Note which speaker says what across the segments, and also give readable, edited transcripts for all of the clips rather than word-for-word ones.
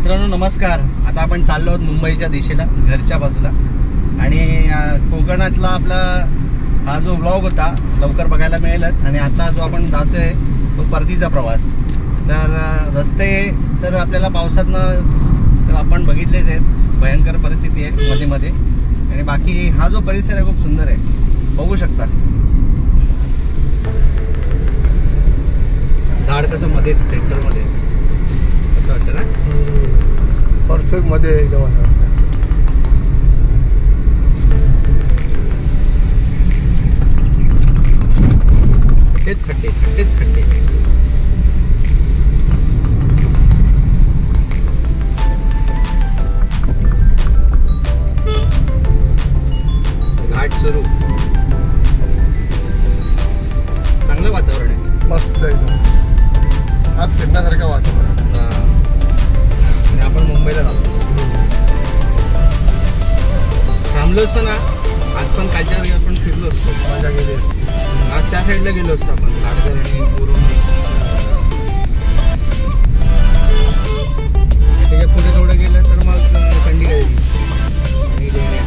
Speaker 1: मित्रांनो नमस्कार। आता आपण चाललो आहोत मुंबईच्या दिशेला, घरच्या बाजूला। आणि कोकणातला आपला हा जो व्लॉग होता लवकर बघायला मिळेलच। आणि आता जो आपण जातोय तो परतीचा प्रवास। तर रस्ते तर आपल्याला पावसातनं आपण बघितलेच आहेत, भयंकर परिस्थिती आहे मध्ये मध्ये। आणि बाकी हा जो परिसर आहे खूप सुंदर आहे, बघू शकता। झाड कसं मध्ये सेंटरमध्ये असं वाटतं ना,
Speaker 2: परफेक्ट मध्ये एकदम असं वाटतं।
Speaker 1: खड्डेच खड्डे खड्डेच खड्डे। घाट सुरू, चांगलं वातावरण आहे,
Speaker 2: मस्त एकदम आज फिरण्यासारखं वातावरण।
Speaker 1: आणि आपण मुंबईला जातो, थांबलो असतो ना आज, पण कालच्या वेळी आपण फिरलो असतो,
Speaker 2: मजा गेली असती।
Speaker 1: आज त्या साईडला गेलो असतो आपण, लाडकर आणि बोरुंडी। त्याच्या पुढे थोडं गेलं तर मग चंडीगड आणि लेण्या।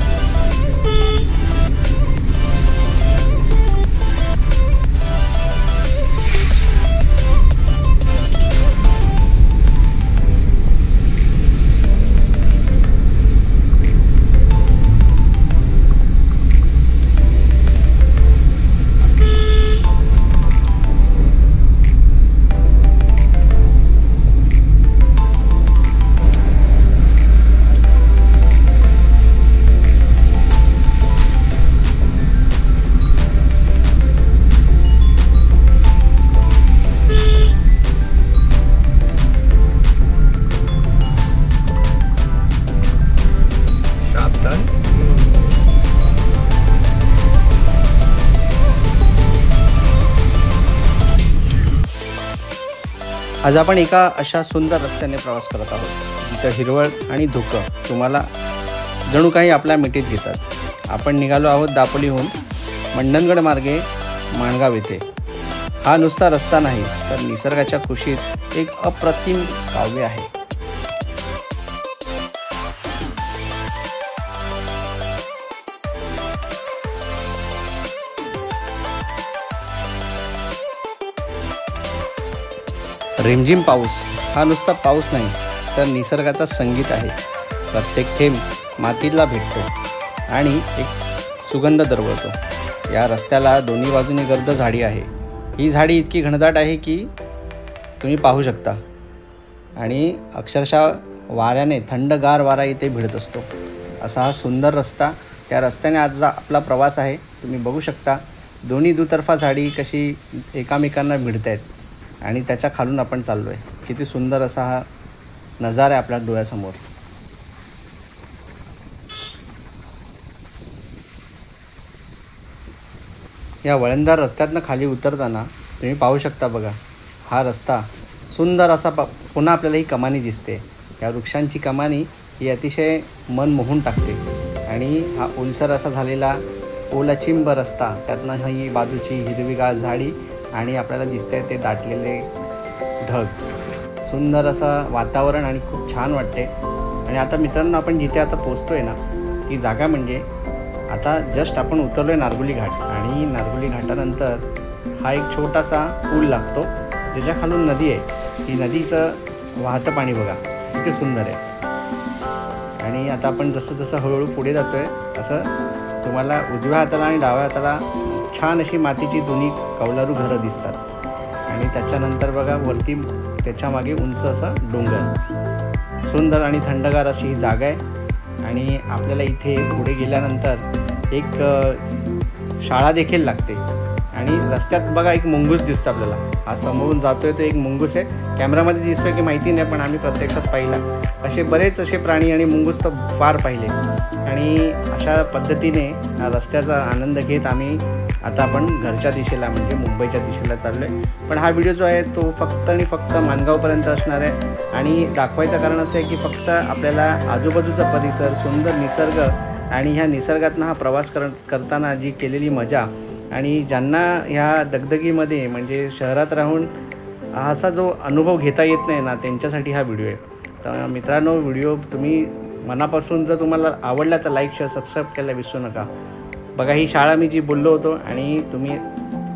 Speaker 1: आज आपण एका अशा सुंदर रस्त्याने प्रवास करत आहोत जिथं हिरवळ आणि धुकं तुम्हाला जणू काही आपल्या मिठीत घेतात। आपण निघालो आहोत दापोलीहून मंडणगड मार्गे माणगाव येथे। हा नुसता रस्ता नाही तर निसर्गाच्या कुशीत एक अप्रतिम काव्य आहे। रिमझिम पाऊस हा नुसता पाऊस नाही तर निसर्गाचा संगीत आहे। प्रत्येक थेंब मातीला भेटतो आणि एक सुगंध दरवळतो। या रस्त्याला दोन्ही बाजूनी गर्द झाडी आहे। ही झाडी इतकी घनदाट आहे की तुम्ही पाहू शकता, आणि अक्षरशः वाऱ्याने थंडगार वारा इथे भिडत असतो। असा हा सुंदर रस्ता, त्या रस्त्याने आज आपला प्रवास आहे। तुम्ही बघू शकता दोन्ही दुतर्फा झाडी कशी एकामेकांना भिडत आहेत, आणि त्याच्या खालून आपण चाललो आहे। किती सुंदर असा हा नजारा आहे आपल्या डोळ्यासमोर। या वळणदार रस्त्यातनं खाली उतरताना तुम्ही पाहू शकता, बघा हा रस्ता सुंदर असा पुन्हा आपल्याला ही कमानी दिसते। या वृक्षांची कमानी ही अतिशय मन मोहून टाकते। आणि हा ओलसर असा झालेला ओलाचिंब रस्ता, त्यातनं ही बाजूची हिरवीगार झाडी आणि आपल्याला दिसतंय ते दाटलेले ढग, सुंदर असं वातावरण आणि खूप छान वाटते। आणि आता मित्रांनो आपण जिथे आता पोचतोय ना, ती जागा म्हणजे आता जस्ट आपण उतरलोय नारगुली घाट। आणि नारगुली घाटानंतर हा एक छोटासा पूल लागतो ज्याच्या खालून नदी आहे। ही नदीचं वाहतं पाणी बघा किती सुंदर आहे। आणि आता आपण जसं जसं हळूहळू पुढे जातोय तसं तुम्हाला उजव्या हाताला आणि डाव्या हाताला छान अशी मातीची दोन्ही कौलारू घरं दिसतात। आणि त्याच्यानंतर बघा वरती त्याच्या मागे उंच असा डोंगर, सुंदर आणि थंडगार अशी ही जागा आहे। आणि आपल्याला इथे पुढे गेल्यानंतर एक शाळा देखील लागते। आणि रस्त्यात बघा एक मुंगूस दिसतो आपल्याला, हा समोरून जातोय तो एक मुंगूस आहे। कॅमेरामध्ये दिसतोय की माहिती नाही, पण आम्ही प्रत्यक्षात पाहिला असे बरेच असे प्राणी आणि मुंगूस तर फार पाहिले। आणि अशा पद्धतीने रस्त्याचा आनंद घेत आम्ही आता आपण घरच्या दिशेला म्हणजे मुंबईच्या दिशेला चाललो आहे। पण हा व्हिडिओ जो आहे तो फक्त आणि फक्त माणगावपर्यंत असणार आहे। आणि दाखवायचं कारण असं आहे की फक्त आपल्याला आजूबाजूचा परिसर, सुंदर निसर्ग आणि ह्या निसर्गातनं हा प्रवास करताना जी केलेली मजा, आणि ज्यांना ह्या दगदगीमध्ये म्हणजे शहरात राहून असा जो अनुभव घेता येत नाही ना, त्यांच्यासाठी हा व्हिडिओ आहे। तर मित्रांनो, व्हिडिओ तुम्ही मनापासून जर तुम्हाला आवडला तर लाईक शेअर सबस्क्राईब करायला विसरू नका. बघा, ही शाळा मी जी बोललो होतो, आणि तुम्ही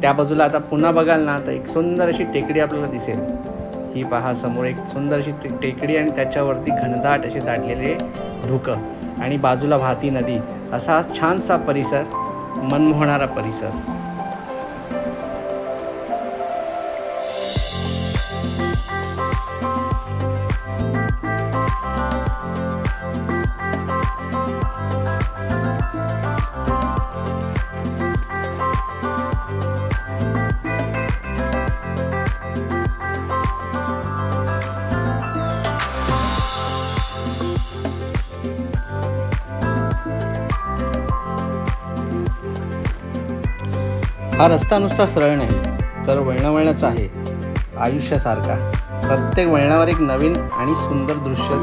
Speaker 1: त्या बाजूला आता पुन्हा बघाल ना तर एक सुंदर अशी टेकडी आपल्याला दिसेल. ही पहा, समोर एक सुंदर अशी टेकडी आणि त्याच्यावरती घनदाट असे दाटलेले धुकं आणि बाजूला वाहती नदी. असा छानसा परिसर, मनमोहणारा परिसर. हा रस्ता नुसता सरळ नाही तर वळणावळणाचा आहे, आयुष्यासारखा. प्रत्येक वळणावर एक नवीन आणि सुंदर दृश्य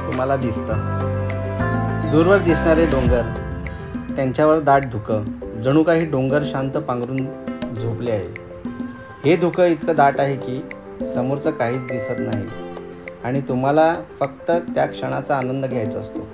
Speaker 1: तुम्हाला दिसतं. दूरवर दिसणारे डोंगर, त्यांच्यावर दाट धुकं, जणू काही डोंगर शांत पांघरून झोपले आहे. हे धुकं इतकं दाट आहे की समोरचं काहीच दिसत नाही आणि तुम्हाला फक्त त्या क्षणाचा आनंद घ्यायचा असतो.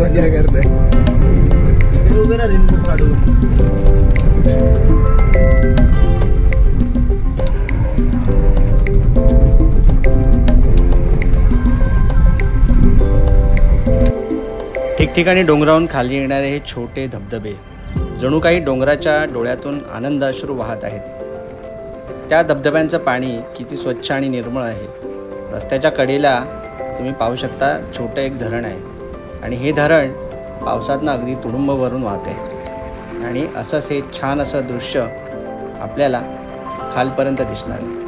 Speaker 2: मजा करते
Speaker 1: वगैरे रेनकोट काढून. ठिकठिकाणी डोंगरावरून खाली येणारे हे छोटे धबधबे जणू काही डोंगराच्या डोळ्यातून आनंद अश्रू वाहत आहेत. त्या धबधब्यांचं पाणी किती स्वच्छ आणि निर्मळ आहे. रस्त्याच्या कडेला तुम्ही पाहू शकता छोटं एक धरण आहे आणि हे धरण पावसातनं अगदी तुडुंब भरून वाहते आणि असंच हे छान असं दृश्य आपल्याला खालपर्यंत दिसणार आहे.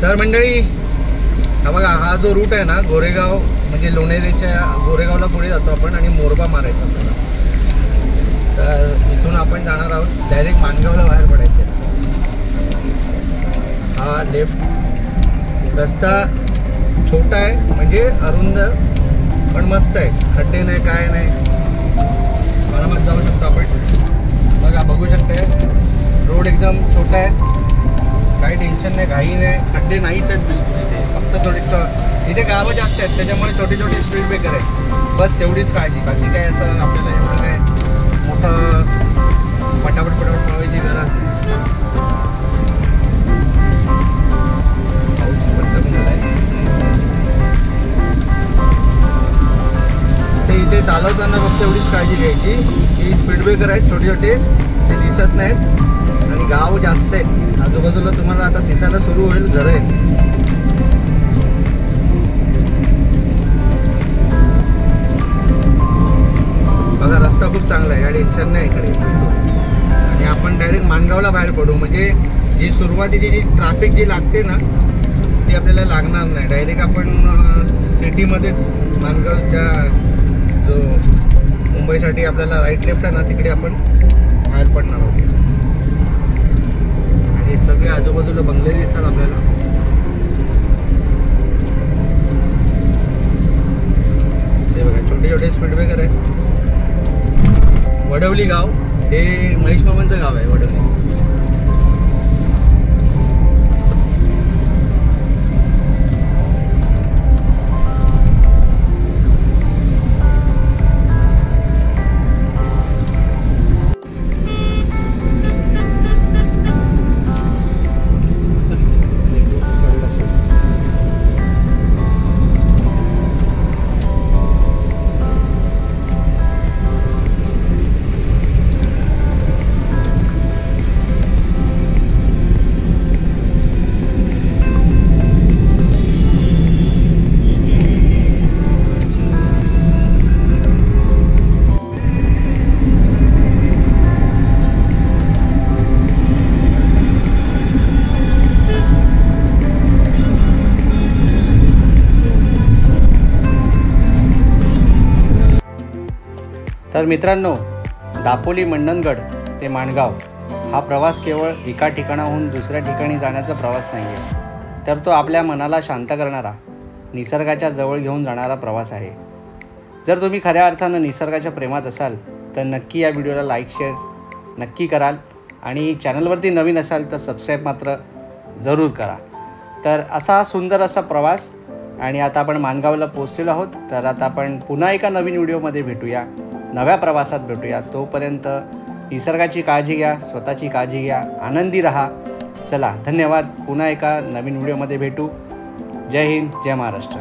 Speaker 1: तर मंडळी, हा बघा, हा जो रूट आहे ना, गोरेगाव म्हणजे लोणेरेच्या गोरेगावला पुढे जातो आपण आणि मोरबा मारायचा आपल्याला. तर इथून आपण जाणार आहोत डायरेक्ट माणगावला बाहेर पडायचं. हा लेफ्ट रस्ता छोटा आहे म्हणजे अरुंद, पण मस्त आहे. खड्डे नाही, काय नाही, आरामात जाऊ शकतो आपण. बघा, बघू शकते रोड एकदम छोटा आहे, काही टेन्शन नाही, घाई नाही, खड्डे नाहीच आहेत बिलकुल इथे. फक्त थोडी इथे गावं जास्त आहेत त्याच्यामुळे छोटे छोटे स्पीड ब्रेकर आहेत, बस तेवढीच काळजी. बाकी काय असं आपल्याला एवढं काय मोठं पटापट पळवायची गरज नाही. पाऊस पण कमी झाला आहे. ते इथे चालवताना फक्त एवढीच काळजी घ्यायची की स्पीड ब्रेकर आहेत छोटे छोटे, ते दिसत नाहीत आणि गाव जास्त आहेत आजूबाजूला. तुम्हाला आता दिसायला सुरू होईल घरं आहेत. बघा, रस्ता खूप चांगला आहे, या टेन्शन नाही इकडे. आणि आपण डायरेक्ट माणगावला बाहेर पडू म्हणजे जी सुरुवातीची जी ट्रॅफिक जी लागते ना, ती आपल्याला लागणार नाही. डायरेक्ट आपण सिटीमध्येच माणगावच्या जो मुंबईसाठी आपल्याला राईट लेफ्ट आहे ना, तिकडे आपण बाहेर पडणार आहोत. आणि सगळे आजूबाजूला बंगले दिसतात आपल्याला. ते बघा, छोटे छोटे स्पीड ब्रेकर आहेत. वडवली गाव हे महेश मामांचं गाव आहे, वडवली. तर मित्रांनो, दापोली मंडणगड ते माणगाव हा प्रवास केवळ एका ठिकाणाहून दुसऱ्या ठिकाणी जाण्याचा प्रवास नाही आहे, तर तो आपल्या मनाला शांत करणारा, निसर्गाच्या जवळ घेऊन जाणारा प्रवास आहे. जर तुम्ही खऱ्या अर्थानं निसर्गाच्या प्रेमात असाल तर नक्की या व्हिडिओला लाईक शेअर नक्की कराल आणि चॅनलवरती नवीन असाल तर सबस्क्राईब मात्र जरूर करा. तर असा सुंदर असा प्रवास आणि आता आपण माणगावला पोहोचलेलो आहोत. तर आता आपण पुन्हा एका नवीन व्हिडिओमध्ये भेटूया, नव्या प्रवासात भेटूया. तोपर्यंत निसर्गाची काळजी घ्या, स्वतःची काळजी घ्या, आनंदी रहा. चला, धन्यवाद. पुन्हा एका नवीन व्हिडिओमध्ये भेटू. जय हिंद, जय महाराष्ट्र.